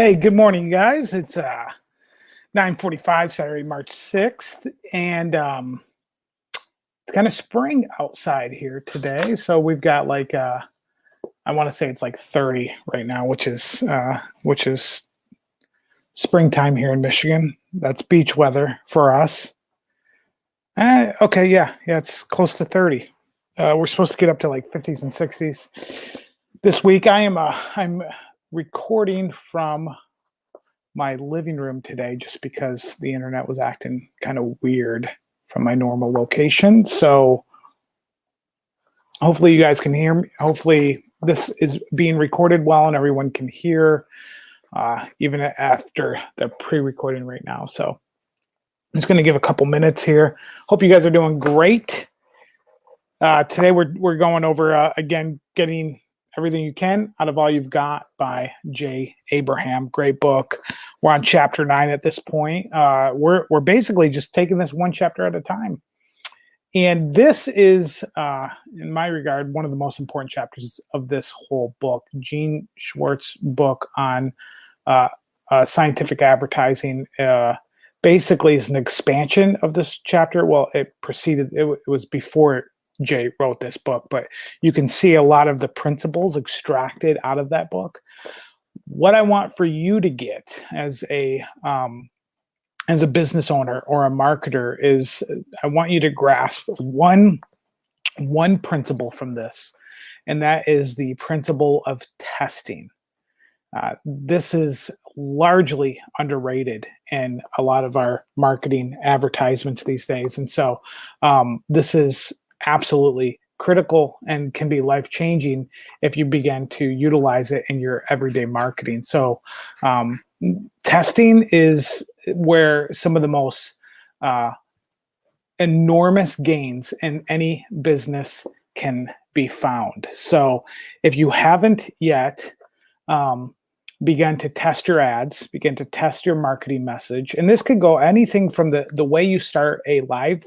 Hey, good morning, guys. It's 9:45, Saturday, March 6th, and it's kind of spring outside here today. So we've got like I want to say it's like 30 right now, which is springtime here in Michigan. That's beach weather for us. Okay, yeah, it's close to 30. We're supposed to get up to like 50s and 60s this week. I'm recording from my living room today just because the internet was acting kind of weird from my normal location. So hopefully you guys can hear me. Hopefully this is being recorded well and everyone can hear even after the pre-recording right now. So I'm just going to give a couple minutes here. Hope you guys are doing great. Today we're going over again, getting Everything You Can Out of All You've Got by J. Abraham. Great book. We're on chapter 9 at this point. We're basically just taking this one chapter at a time. And this is, in my regard, one of the most important chapters of this whole book. Gene Schwartz's book on scientific advertising basically is an expansion of this chapter. Well, it was before Jay wrote this book, but you can see a lot of the principles extracted out of that book. What I want for you to get as a business owner or a marketer is I want you to grasp one principle from this, and that is the principle of testing. This is largely underrated in a lot of our marketing advertisements these days, and so this is absolutely critical and can be life-changing if you begin to utilize it in your everyday marketing. So testing is where some of the most enormous gains in any business can be found. So if you haven't yet begun to test your ads, begin to test your marketing message, and this could go anything from the way you start a live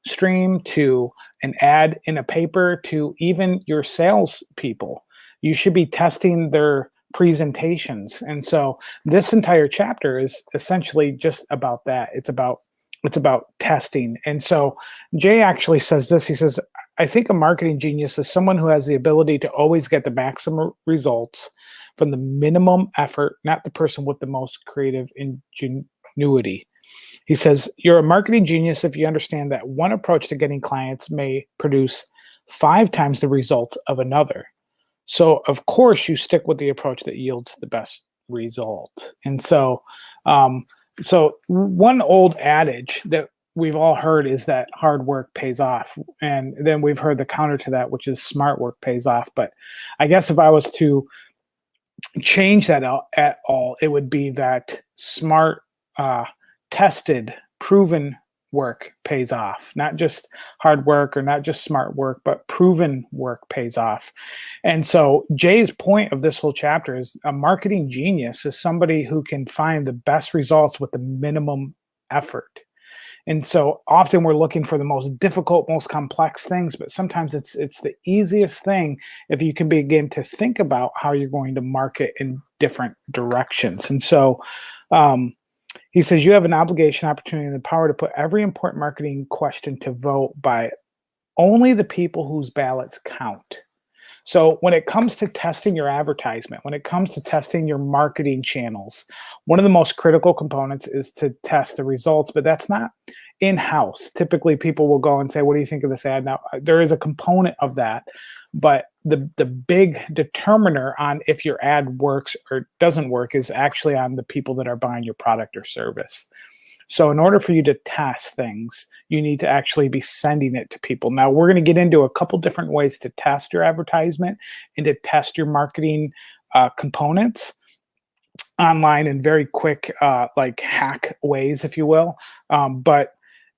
stream to an ad in a paper to even your sales people. You should be testing their presentations. And so this entire chapter is essentially just about that. It's about testing. And so Jay actually says this. He says, I think a marketing genius is someone who has the ability to always get the maximum results from the minimum effort, not the person with the most creative ingenuity. He says, you're a marketing genius if you understand that one approach to getting clients may produce 5 times the results of another. So, of course, you stick with the approach that yields the best result. And so, one old adage that we've all heard is that hard work pays off. And then we've heard the counter to that, which is smart work pays off. But I guess if I was to change that at all, it would be that smart, tested, proven work pays off. Not just hard work or not just smart work, but proven work pays off. And so Jay's point of this whole chapter is a marketing genius is somebody who can find the best results with the minimum effort. And so often we're looking for the most difficult, most complex things, but sometimes it's the easiest thing if you can begin to think about how you're going to market in different directions. And so he says you have an obligation, opportunity, and the power to put every important marketing question to vote by only the people whose ballots count. So when it comes to testing your advertisement, when it comes to testing your marketing channels, one of the most critical components is to test the results, but that's not in-house. Typically, people will go and say, what do you think of this ad? Now, there is a component of that, but the big determiner on if your ad works or doesn't work is actually on the people that are buying your product or service. So in order for you to test things, you need to actually be sending it to people. Now, we're going to get into a couple different ways to test your advertisement and to test your marketing components online in very quick, like hack ways, if you will. But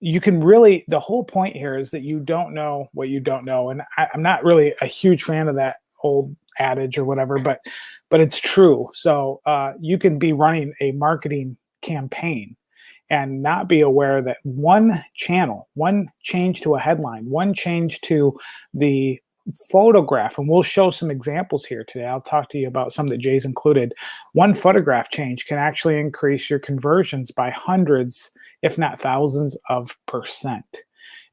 you can really, the whole point here is that you don't know what you don't know. And I'm not really a huge fan of that old adage or whatever, but it's true. So you can be running a marketing campaign and not be aware that one channel, one change to a headline, one change to the photograph, and we'll show some examples here today. I'll talk to you about some that Jay's included. One photograph change can actually increase your conversions by hundreds, if not thousands of percent.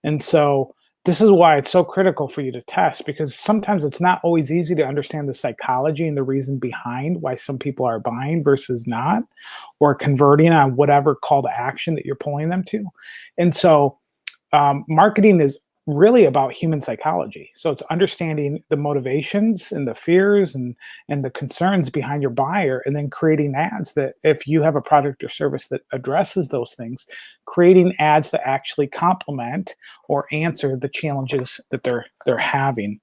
And so this is why it's so critical for you to test, because sometimes it's not always easy to understand the psychology and the reason behind why some people are buying versus not, or converting on whatever call to action that you're pulling them to. And so marketing is really about human psychology. So it's understanding the motivations and the fears and the concerns behind your buyer, and then creating ads that, if you have a product or service that addresses those things, creating ads that actually complement or answer the challenges that they're having.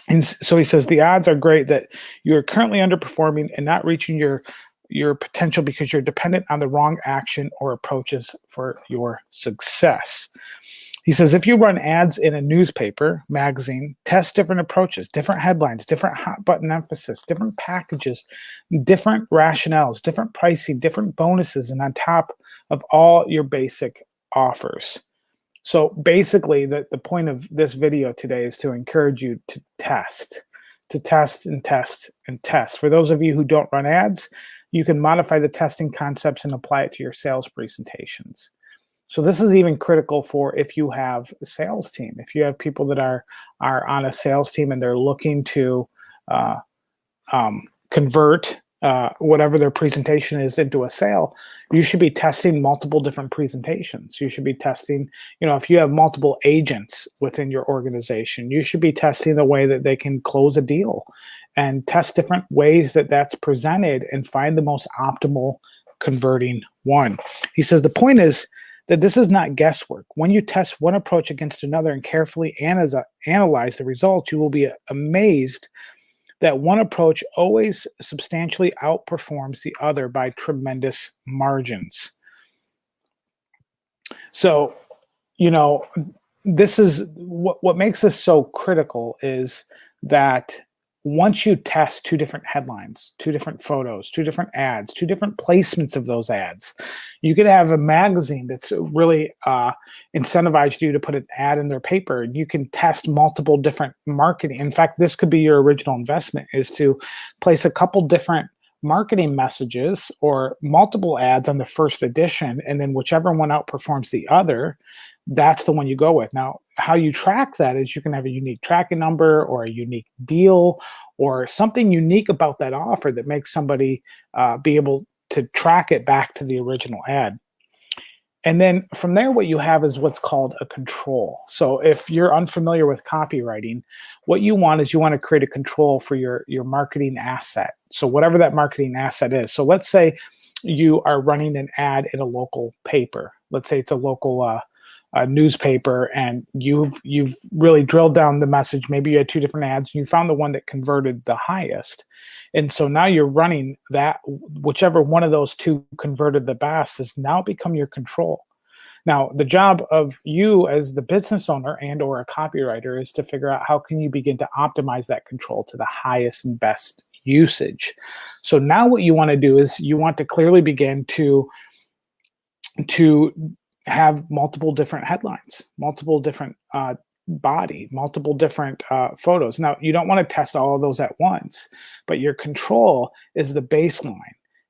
And so he says the odds are great that you are currently underperforming and not reaching your potential because you're dependent on the wrong action or approaches for your success. He says, if you run ads in a newspaper, magazine, test different approaches, different headlines, different hot button emphasis, different packages, different rationales, different pricing, different bonuses, and on top of all your basic offers. So basically, the point of this video today is to encourage you to test and test and test. For those of you who don't run ads, you can modify the testing concepts and apply it to your sales presentations. So this is even critical for if you have a sales team. If you have people that are on a sales team and they're looking to convert whatever their presentation is into a sale, you should be testing multiple different presentations. You should be testing, if you have multiple agents within your organization, you should be testing the way that they can close a deal, and test different ways that that's presented and find the most optimal converting one. He says the point is that this is not guesswork. When you test one approach against another and carefully analyze the results, you will be amazed that one approach always substantially outperforms the other by tremendous margins. So, this is what makes this so critical, is that once you test two different headlines, two different photos, two different ads, two different placements of those ads, you could have a magazine that's really incentivized you to put an ad in their paper. You can test multiple different marketing. In fact, this could be your original investment, is to place a couple different marketing messages or multiple ads on the first edition, and then whichever one outperforms the other, that's the one you go with. Now, how you track that is you can have a unique tracking number or a unique deal or something unique about that offer that makes somebody be able to track it back to the original ad. And then from there, what you have is what's called a control. So if you're unfamiliar with copywriting, what you want is you want to create a control for your marketing asset. So whatever that marketing asset is. So let's say you are running an ad in a local paper. Let's say it's a local newspaper, and you've really drilled down the message. Maybe you had two different ads and you found the one that converted the highest. And so now you're running that, whichever one of those two converted the best has now become your control. Now, the job of you as the business owner and or a copywriter is to figure out how can you begin to optimize that control to the highest and best usage. So now what you want to do is you want to clearly begin to have multiple different headlines, multiple different body, multiple different photos. Now, you don't want to test all of those at once, but your control is the baseline.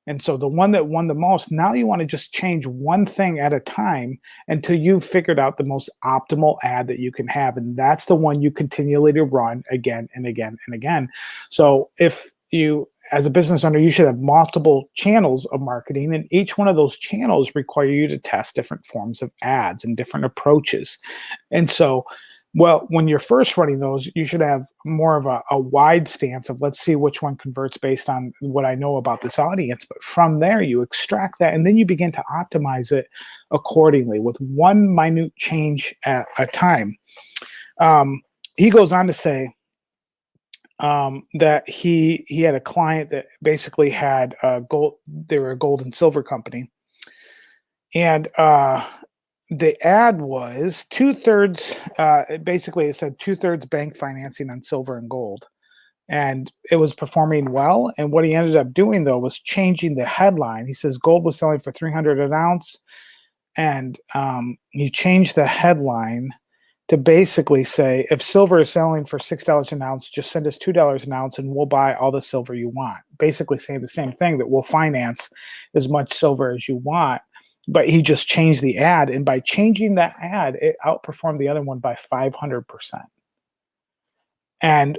And so the one that won the most, now you want to just change one thing at a time until you've figured out the most optimal ad that you can have. And that's the one you continually to run again and again and again. So if you, as a business owner, you should have multiple channels of marketing, and each one of those channels require you to test different forms of ads and different approaches. And so, well, when you're first running those, you should have more of a wide stance of let's see which one converts based on what I know about this audience. But from there, you extract that, and then you begin to optimize it accordingly with one minute change at a time. He goes on to say, that he had a client that basically had gold. They were a gold and silver company, and the ad was 2/3. Basically, it said 2/3 bank financing on silver and gold, and it was performing well. And what he ended up doing though was changing the headline. He says gold was selling for $300 an ounce, and he changed the headline to basically say, if silver is selling for $6 an ounce, just send us $2 an ounce and we'll buy all the silver you want. Basically saying the same thing, that we'll finance as much silver as you want. But he just changed the ad. And by changing that ad, it outperformed the other one by 500%. And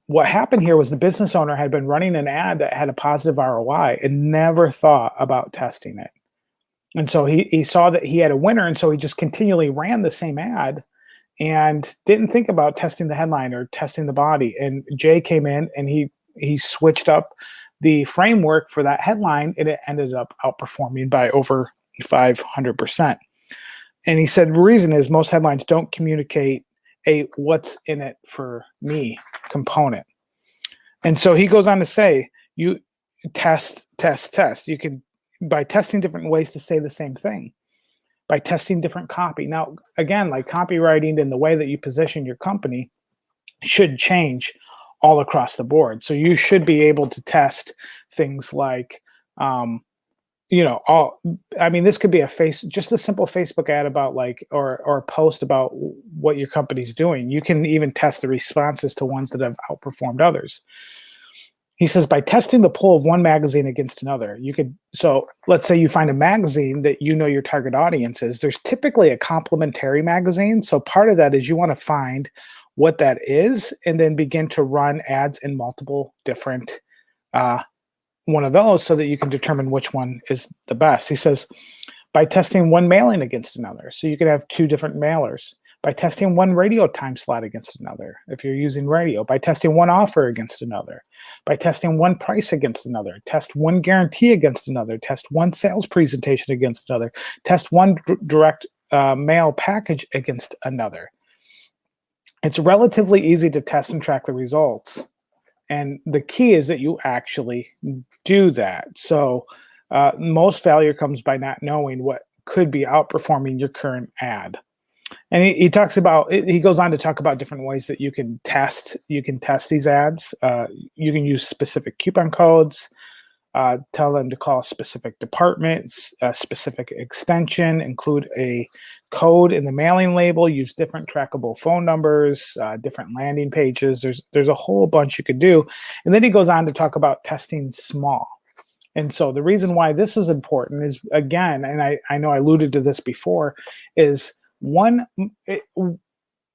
what happened here was the business owner had been running an ad that had a positive ROI and never thought about testing it. And so he saw that he had a winner. And so he just continually ran the same ad and didn't think about testing the headline or testing the body. And Jay came in and he switched up the framework for that headline, and it ended up outperforming by over 500%. And he said the reason is most headlines don't communicate a what's in it for me component. And so he goes on to say, you test. You can, by testing different ways to say the same thing, by testing different copy. Now, again, like copywriting and the way that you position your company should change all across the board. So you should be able to test things like, this could be just a simple Facebook ad about or a post about what your company's doing. You can even test the responses to ones that have outperformed others. He says, by testing the pull of one magazine against another, so let's say you find a magazine that you know your target audience is. There's typically a complementary magazine. So part of that is you want to find what that is and then begin to run ads in multiple different one of those so that you can determine which one is the best. He says, by testing one mailing against another. So you could have two different mailers. By testing one radio time slot against another, if you're using radio. By testing one offer against another. By testing one price against another. Test one guarantee against another. Test one sales presentation against another. Test one direct mail package against another. It's relatively easy to test and track the results. And the key is that you actually do that. So most failure comes by not knowing what could be outperforming your current ad. And he goes on to talk about different ways that you can test these ads. You can use specific coupon codes, tell them to call specific departments, a specific extension, include a code in the mailing label, use different trackable phone numbers, different landing pages. There's a whole bunch you could do. And then he goes on to talk about testing small. And so the reason why this is important is, again, and I know I alluded to this before, is where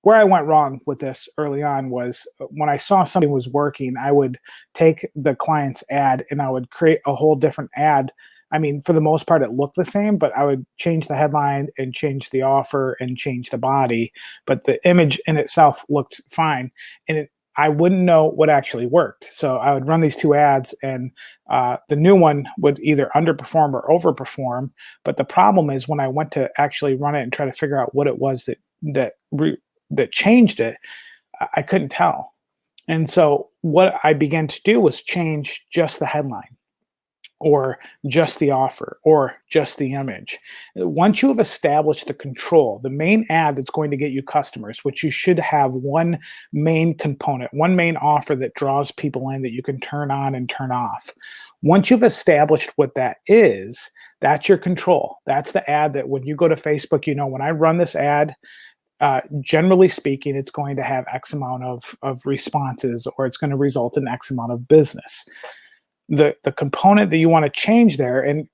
I went wrong with this early on was when I saw something was working, I would take the client's ad and I would create a whole different ad. I mean, for the most part, it looked the same, but I would change the headline and change the offer and change the body. But the image in itself looked fine. And I wouldn't know what actually worked. So I would run these two ads and the new one would either underperform or overperform. But the problem is when I went to actually run it and try to figure out what it was that changed it, I couldn't tell. And so what I began to do was change just the headline or just the offer or just the image. Once you have established the control, the main ad that's going to get you customers, which you should have one main component, one main offer that draws people in that you can turn on and turn off. Once you've established what that is, that's your control. That's the ad that when you go to Facebook, when I run this ad, generally speaking, it's going to have X amount of responses, or it's going to result in X amount of business. The component that you want to change there and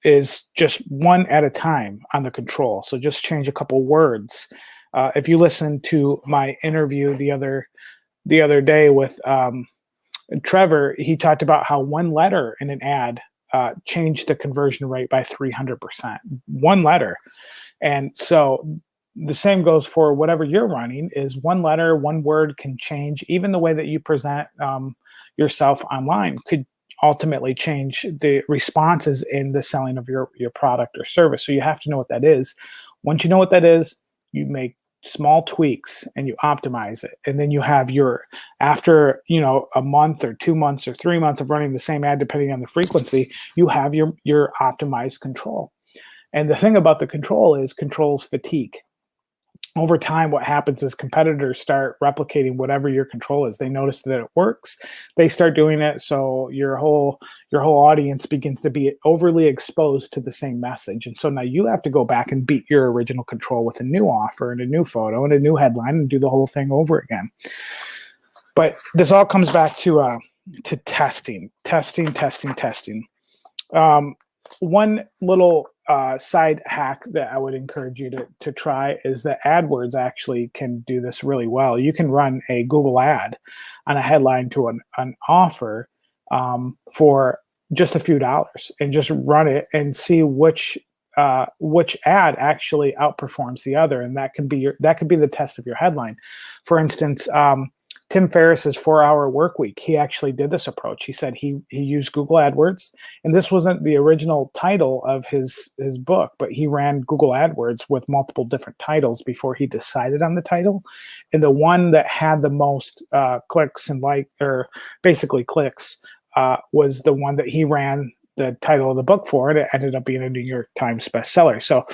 is just one at a time on the control. So just change a couple words. If you listen to my interview the other day with Trevor, he talked about how one letter in an ad changed the conversion rate by 300%. One letter. And so the same goes for whatever you're running. Is one letter, one word can change. Even the way that you present yourself online could ultimately change the responses in the selling of your product or service. So you have to know what that is. Once you know what that is, you make small tweaks and you optimize it. And then you have after a month or 2 months or 3 months of running the same ad, depending on the frequency, you have your optimized control. And the thing about the control is fatigue. over time, what happens is competitors start replicating whatever your control is. They notice that it works, they start doing it, so your whole audience begins to be overly exposed to the same message. And so now you have to go back and beat your original control with a new offer and a new photo and a new headline and do the whole thing over again. But this all comes back to testing. One little side hack that I would encourage you to try is that AdWords actually can do this really well. You can run a Google ad on a headline to an offer for just a few dollars, and just run it and see which ad actually outperforms the other, and that could be the test of your headline. For instance, Tim Ferriss's 4-Hour Work Week, he actually did this approach. He said he used Google AdWords, and this wasn't the original title of his book, but he ran Google AdWords with multiple different titles before he decided on the title. And the one that had the most clicks and basically clicks was the one that he ran the title of the book for, and it ended up being a New York Times bestseller. So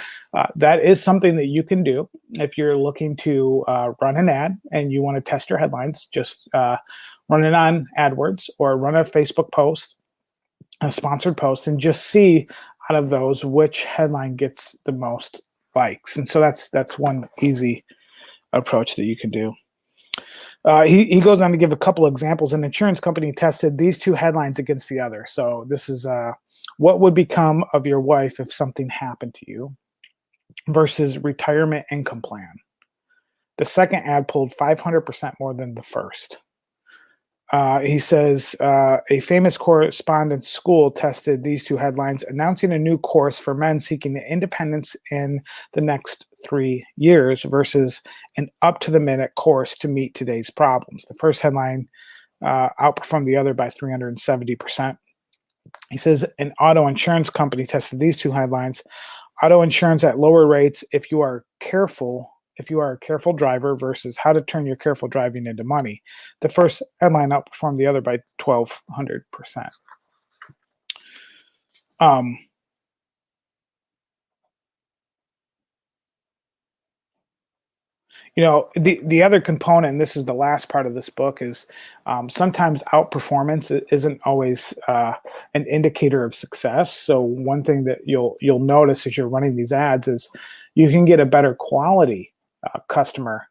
that is something that you can do if you're looking to run an ad and you want to test your headlines. Just run it on AdWords or run a Facebook post, a sponsored post, and just see out of those which headline gets the most likes. And so that's one easy approach that you can do. He goes on to give a couple examples. An insurance company tested these two headlines against the other. So this is what would become of your wife if something happened to you versus retirement income plan. The second ad pulled 500% more than the first. He says a famous correspondence school tested these two headlines, announcing a new course for men seeking independence in the next 3 years versus an up-to-the-minute course to meet today's problems. The first headline outperformed the other by 370%. He says an auto insurance company tested these two headlines: auto insurance at lower rates if you are a careful driver versus how to turn your careful driving into money. The first headline outperformed the other by 1,200%. The other component, and this is the last part of this book, is sometimes outperformance isn't always an indicator of success. So one thing that you'll notice as you're running these ads is you can get a better quality customer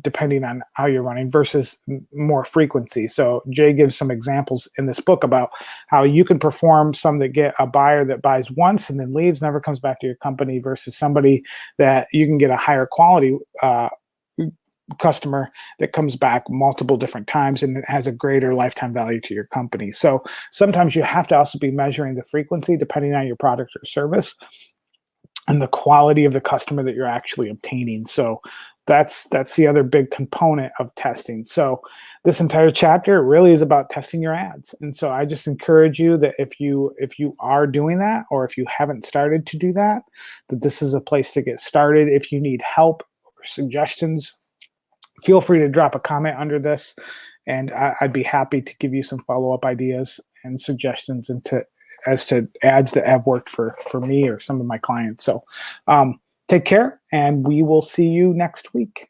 depending on how you're running versus more frequency. So Jay gives some examples in this book about how you can perform some that get a buyer that buys once and then leaves, never comes back to your company, versus somebody that you can get a higher quality customer that comes back multiple different times and it has a greater lifetime value to your company. So sometimes you have to also be measuring the frequency depending on your product or service and the quality of the customer that you're actually obtaining. So that's the other big component of testing. So this entire chapter really is about testing your ads. And so I just encourage you that if you are doing that, or if you haven't started to do that this is a place to get started. If you need help or suggestions, feel free to drop a comment under this, and I'd be happy to give you some follow-up ideas and suggestions as to ads that have worked for me or some of my clients. So take care, and we will see you next week.